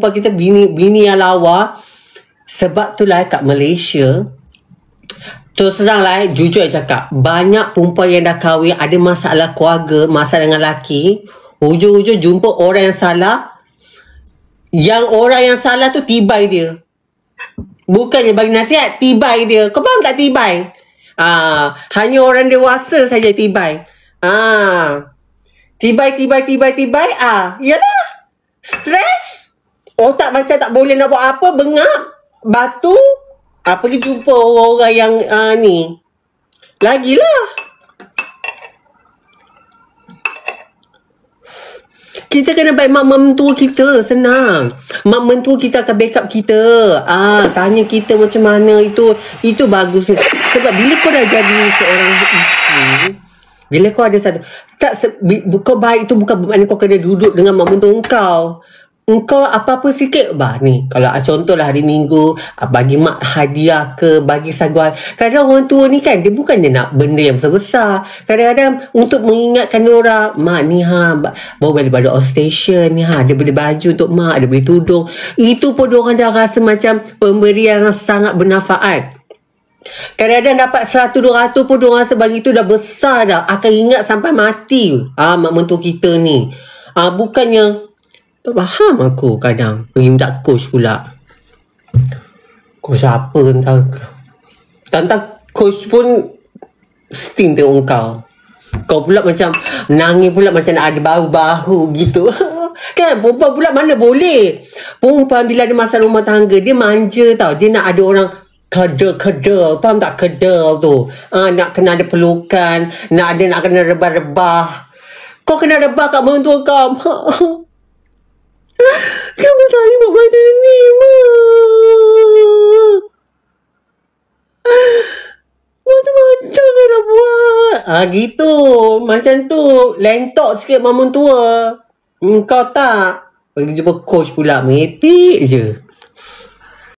perempuan kita bini yang lawa. Sebab tu lah kat Malaysia, terus terang lah, jujur cakap, banyak perempuan yang dah kahwin, ada masalah keluarga, masalah dengan lelaki, hujung-hujung jumpa orang yang salah. Yang orang yang salah tu tibai dia. Bukannya bagi nasihat, tibai dia. Kau faham tak tibai? Hanya orang dewasa saja tibai. Tibai. Yalah. Stres. Otak macam tak boleh nak buat apa, bengap, batu. Pergi jumpa orang-orang yang ni. Lagilah. Kita kena baik mak mentua kita. Senang. Mak mentua kita akan backup kita. Tanya kita macam mana. Itu bagus. Sebab bila kau dah jadi seorang isteri, bila kau ada satu, kau baik tu bukan bermakna kau kena duduk dengan mak mentua kau. Engkau apa-apa sikit ni, kalau contohlah hari Minggu bagi mak hadiah ke, bagi saguan. Kadang orang tua ni kan, dia bukannya nak benda yang besar-besar. Kadang-kadang untuk mengingatkan orang, mak ni baru balik pada outstation ni, dia beli baju untuk mak, dia beli tudung. Itu pun orang dah rasa macam pemberian yang sangat bermanfaat. Kadang-kadang dapat 100-200 pun orang rasa bagi itu dah besar dah, akan ingat sampai mati. Mak mentua kita ni bukannya. Tak faham aku kadang. Pergi minta coach pula. Coach apa entah. Tentang coach pun steam tengok kau. Kau pula macam nangis pula macam nak ada bahu-bahu gitu. Kan perempuan pula mana boleh. Perempuan bila ada masalah rumah tangga, dia manja tau. Dia nak ada orang keda. Faham tak keda tu? Nak kena ada pelukan. Nak kena rebah-rebah. Kau kena rebah kat mentua kau. Kamu saya buat macam ni, Mak. Macam-macam dia dah buat. Gitu. Macam tu. Lentok sikit mak mentua. Kau tak. Pergi jumpa coach pula. Mepik je.